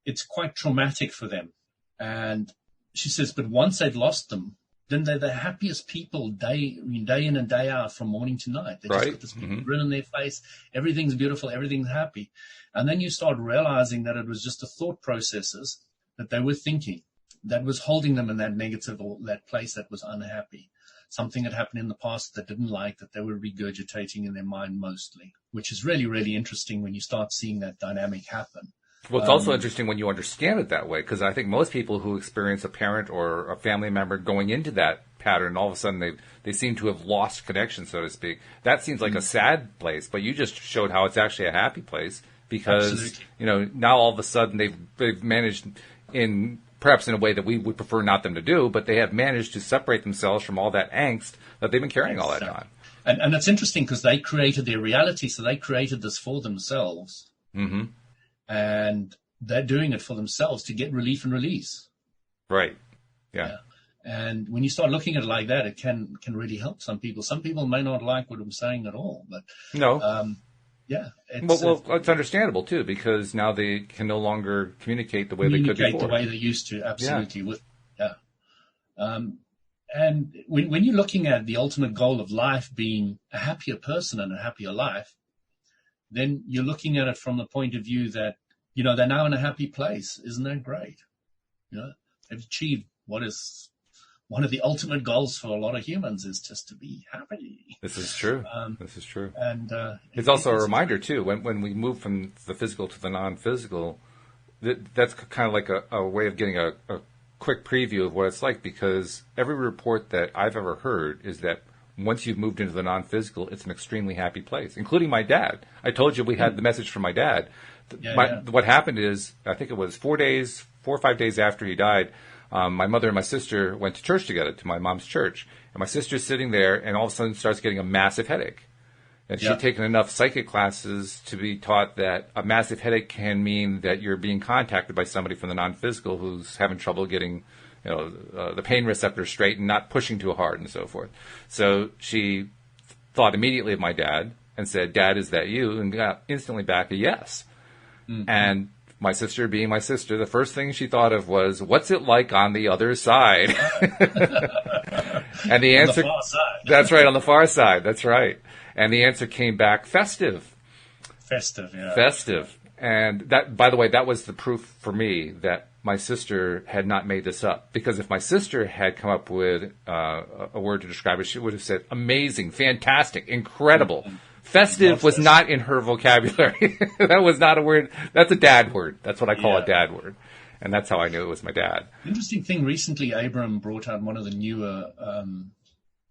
it's quite traumatic for them. And she says, but once they've lost them, then they're the happiest people day in and day out from morning to night. They just got this big grin on their face. Everything's beautiful. Everything's happy. And then you start realizing that it was just the thought processes that they were thinking that was holding them in that negative or that place that was unhappy. Something had happened in the past that didn't like, that they were regurgitating in their mind mostly, which is really, really interesting when you start seeing that dynamic happen. Well, it's also interesting when you understand it that way, because I think most people who experience a parent or a family member going into that pattern, all of a sudden they seem to have lost connection, so to speak. That seems like a sad place, but you just showed how it's actually a happy place, because now all of a sudden they've managed, perhaps in a way that we would prefer not them to do, but they have managed to separate themselves from all that angst that they've been carrying all that time. And it's interesting because they created their reality, so they created this for themselves. Mm-hmm. And they're doing it for themselves to get relief and release. Right. Yeah. And when you start looking at it like that, it can really help some people. Some people may not like what I'm saying at all, but no. It's understandable too, because now they can no longer communicate the way they could before. The way they used to, absolutely. And when you're looking at the ultimate goal of life being a happier person and a happier life, then you're looking at it from the point of view that, they're now in a happy place. Isn't that great? They've achieved what is one of the ultimate goals for a lot of humans, is just to be happy. This is true. This is true. And it's also a reminder, too, when we move from the physical to the non-physical, that's kind of like a way of getting a quick preview of what it's like, because every report that I've ever heard is that once you've moved into the non-physical, it's an extremely happy place, including my dad. I told you we had the message from my dad. What happened is, I think it was 4 or 5 days after he died, my mother and my sister went to church together, to my mom's church. And my sister's sitting there and all of a sudden starts getting a massive headache. And she'd taken enough psychic classes to be taught that a massive headache can mean that you're being contacted by somebody from the non-physical who's having trouble getting the pain receptor straight and not pushing too hard and so forth. So she thought immediately of my dad and said, "Dad, is that you?" And got instantly back a yes. Mm-hmm. And my sister, being my sister, the first thing she thought of was, "What's it like on the other side?" And the answer, on the far side. That's right, on the far side. That's right. And the answer came back, festive. Festive, yeah. Festive. And that, by the way, that was the proof for me that my sister had not made this up. Because if my sister had come up with a word to describe it, she would have said amazing, fantastic, incredible. Festive was not in her vocabulary. That was not a word. That's a dad word. That's what I call a dad word. And that's how I knew it was my dad. Interesting thing, recently Abram brought out one of the newer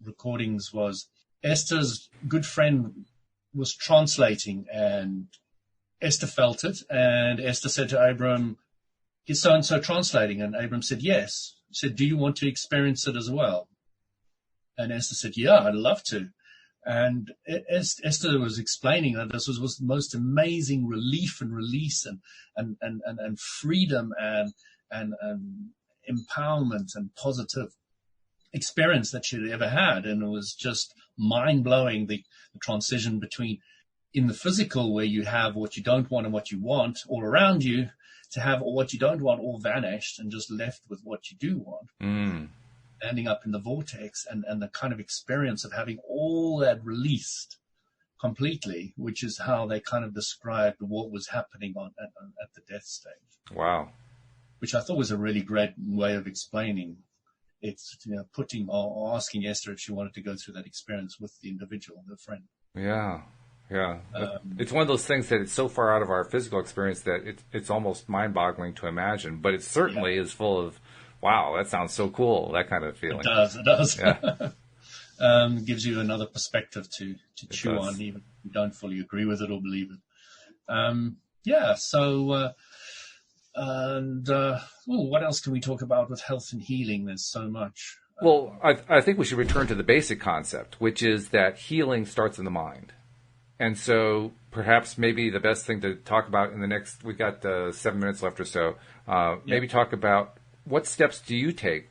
recordings was Esther's good friend was translating, and Esther felt it, and Esther said to Abram, is so-and-so translating? And Abram said, yes. He said, do you want to experience it as well? And Esther said, yeah, I'd love to. And Esther was explaining that this was the most amazing relief and release and freedom and empowerment and positive experience that she'd ever had. And it was just mind-blowing, the transition between in the physical, where you have what you don't want and what you want all around you, to have what you don't want all vanished and just left with what you do want. Ending up in the vortex and the kind of experience of having all that released completely, which is how they kind of described what was happening at the death stage. Wow. Which I thought was a really great way of explaining it, putting or asking Esther if she wanted to go through that experience with the individual, the friend. Yeah. Yeah. It's one of those things that it's so far out of our physical experience that it's almost mind-boggling to imagine, but it certainly is full of, wow, that sounds so cool, that kind of feeling. It does. Yeah. Gives you another perspective to chew on, even if you don't fully agree with it or believe it. What else can we talk about with health and healing? There's so much. Well, I think we should return to the basic concept, which is that healing starts in the mind. And so perhaps maybe the best thing to talk about in the next, we've got 7 minutes left or so, maybe talk about what steps do you take?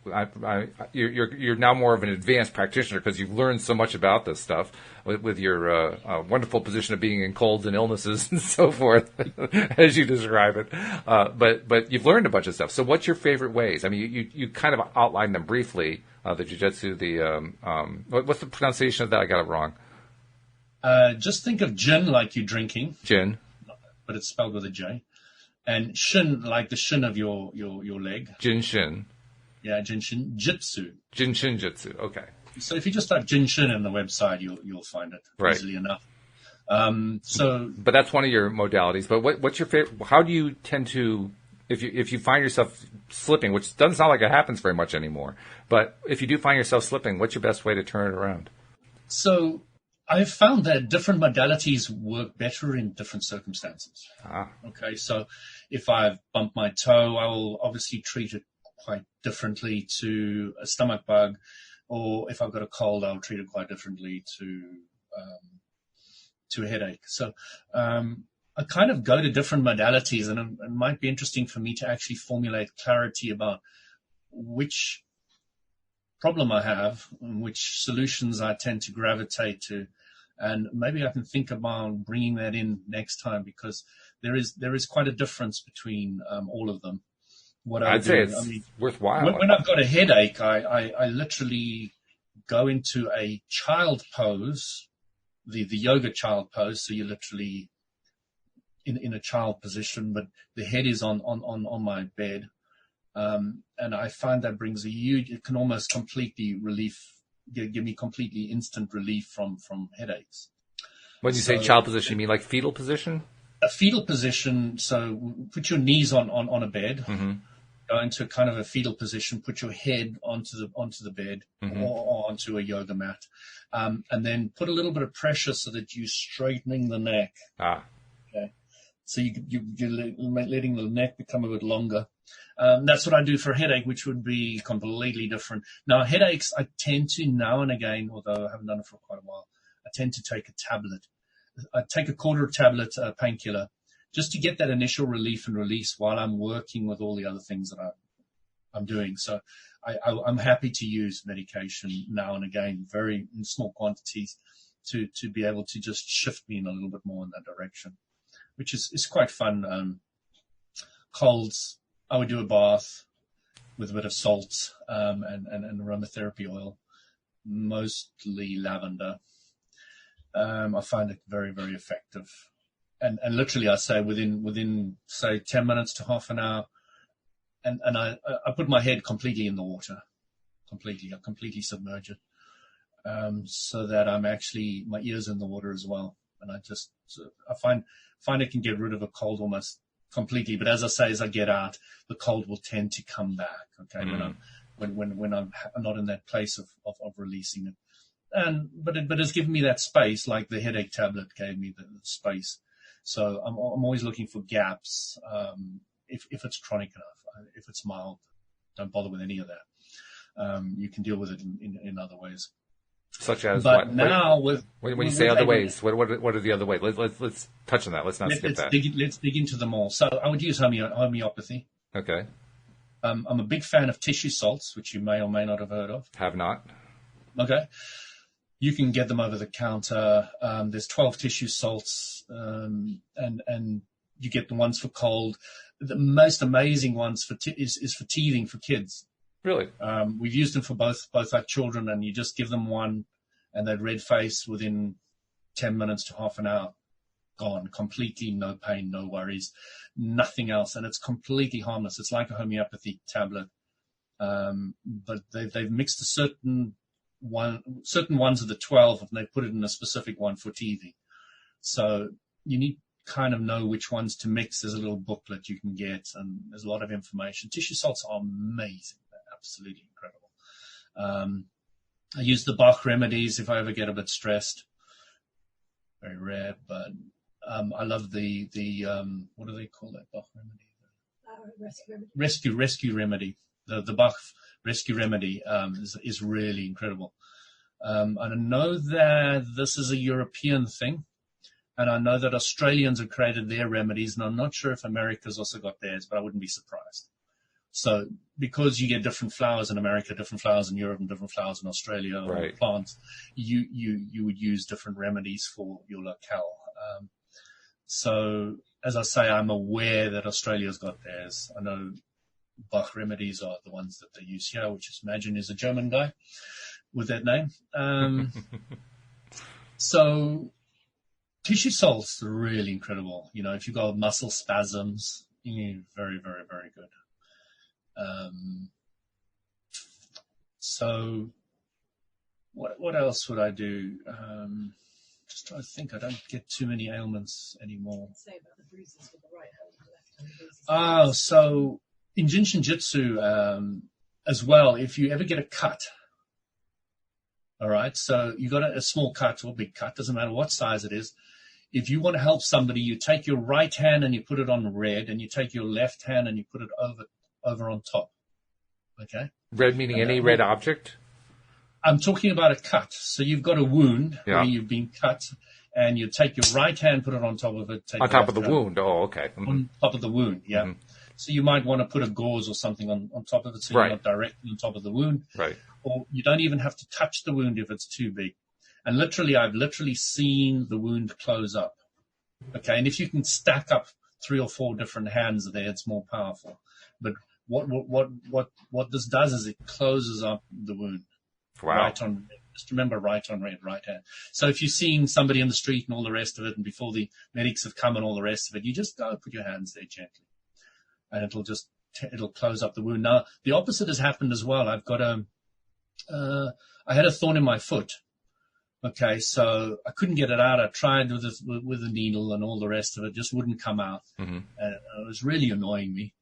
You're now more of an advanced practitioner because you've learned so much about this stuff with your wonderful position of being in colds and illnesses and so forth, as you describe it. But you've learned a bunch of stuff. So what's your favorite ways? I mean, you kind of outlined them briefly, the jiu-jitsu, what's the pronunciation of that? I got it wrong. Just think of jin like you're drinking. Jin. But it's spelled with a J. And shin like the shin of your leg. Jin shin. Yeah, jin shin jitsu. Jin shin jitsu. Okay. So if you just type jin shin in the website, you'll find it easily enough. But that's one of your modalities. But what's your favorite? How do you tend to, if you find yourself slipping, which doesn't sound like it happens very much anymore, but if you do find yourself slipping, what's your best way to turn it around? So I've found that different modalities work better in different circumstances. Okay, so if I've bumped my toe, I will obviously treat it quite differently to a stomach bug, or if I've got a cold, I'll treat it quite differently to a headache. So I kind of go to different modalities, and it might be interesting for me to actually formulate clarity about which problem I have and which solutions I tend to gravitate to. And maybe I can think about bringing that in next time, because there is quite a difference between all of them. I'd say it's worthwhile. When I've got a headache, I literally go into a child pose, the yoga child pose. So you're literally in a child position, but the head is on my bed. And I find that brings it can almost completely give me completely instant relief from headaches. When you say child position, you mean like fetal position? A fetal position. So put your knees on a bed, go into kind of a fetal position, put your head onto the bed or onto a yoga mat, and then put a little bit of pressure so that you're straightening the neck. Okay. So you're letting the neck become a bit longer. That's what I do for a headache, which would be completely different. Now, headaches, I tend to now and again, although I haven't done it for quite a while, I tend to take a tablet. I take a quarter tablet painkiller just to get that initial relief and release while I'm working with all the other things that I'm doing. So I'm happy to use medication now and again, very in small quantities, to be able to just shift me in a little bit more in that direction, which is quite fun. Colds, I would do a bath with a bit of salt and aromatherapy oil, mostly lavender. I find it very, very effective. and literally I say within say 10 minutes to half an hour, and I put my head completely in the water, I completely submerge it, so that I'm actually, my ears in the water as well. And I find I can get rid of a cold almost completely. But as I say, as I get out, the cold will tend to come back. Okay. When I'm not in that place of releasing it. But it's given me that space, like the headache tablet gave me the space. So I'm always looking for gaps. If it's chronic enough, if it's mild, don't bother with any of that. You can deal with it in other ways. Such as but what? Now when you say other ways, what are the other ways? Let's touch on that. Let's not skip that. Let's dig into them all. So I would use homeopathy. Okay. I'm a big fan of tissue salts, which you may or may not have heard of. Have not. Okay. You can get them over the counter. There's 12 tissue salts, and you get the ones for cold. The most amazing ones is for teething for kids. Really? We've used them for both our children, and you just give them one, and that red face within 10 minutes to half an hour, gone completely, no pain, no worries, nothing else, and it's completely harmless. It's like a homeopathy tablet, but they've mixed a certain ones of the 12, and they put it in a specific one for teething. So you need kind of know which ones to mix. There's a little booklet you can get, and there's a lot of information. Tissue salts are amazing. They're absolutely incredible. I use the Bach remedies if I ever get a bit stressed. Very rare, but I love the what do they call that Bach remedy? Rescue remedy. The Bach rescue remedy is really incredible. I know that this is a European thing, and I know that Australians have created their remedies, and I'm not sure if America's also got theirs, but I wouldn't be surprised. So because you get different flowers in America, different flowers in Europe, and different flowers in Australia, right, or plants, you would use different remedies for your locale. So as I say, I'm aware that Australia's got theirs. I know Bach remedies are the ones that they use here, which is, imagine is a German guy with that name. So tissue salts are really incredible. You know, if you've got muscle spasms, very, very, very good. So what else would I do? Just trying to think. I don't get too many ailments anymore. Say about the bruises with the right hand and left hand bruises. So in Jinshin Jitsu, as well, if you ever get a cut, all right, so you got a small cut or big cut, doesn't matter what size it is. If you want to help somebody, you take your right hand and you put it on red, and you take your left hand and you put it over on top. Okay? Red meaning any red object? I'm talking about a cut. So you've got a wound where you've been cut, and you take your right hand, put it on top of it. On top of the wound. Oh, okay. Mm-hmm. On top of the wound, yeah. Mm-hmm. So you might want to put a gauze or something on top of it, so you're not directly on top of the wound. Right. Or you don't even have to touch the wound if it's too big. And I've literally seen the wound close up. Okay, and if you can stack up 3 or 4 different hands there, it's more powerful. But what this does is it closes up the wound. Wow. Right on red. Just remember, right on red, right hand. So if you're seeing somebody in the street and all the rest of it, and before the medics have come and all the rest of it, you just go put your hands there gently, and it'll close up the wound. Now the opposite has happened as well. I've got I had a thorn in my foot. Okay, so I couldn't get it out. I tried with a needle and all the rest of it, just wouldn't come out. Mm-hmm. And it was really annoying me.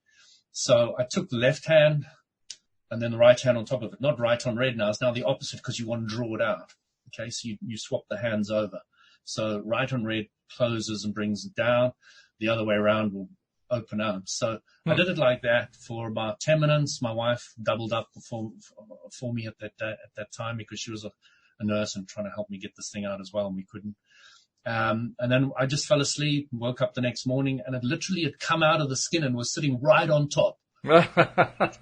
So I took the left hand and then the right hand on top of it. Not right on red now. It's now the opposite because you want to draw it out. Okay, so you swap the hands over. So right on red closes and brings it down. The other way around will open out. So I did it like that for about 10 minutes. My wife doubled up for me at that time because she was a nurse and trying to help me get this thing out as well, and we couldn't. And then I just fell asleep, woke up the next morning, and it literally had come out of the skin and was sitting right on top.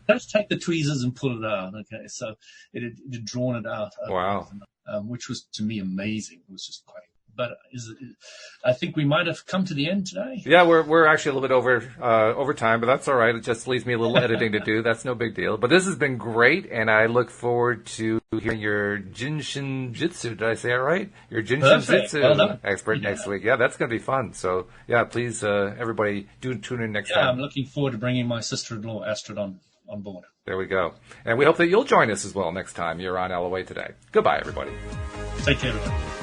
Just take the tweezers and pull it out. Okay, so it had drawn it out. Wow. Which was to me amazing. It was just quite but I think we might have come to the end today. Yeah, we're actually a little bit over time, but that's all right. It just leaves me a little editing to do. That's no big deal. But this has been great, and I look forward to hearing your Jinshin Jitsu. Did I say it right? Your Jinshin Jitsu expert next week. Yeah, that's going to be fun. So, yeah, please, everybody, do tune in next time. I'm looking forward to bringing my sister-in-law, Astrid, on board. There we go. And we hope that you'll join us as well next time you're on LOA Today. Goodbye, everybody. Take care, everybody.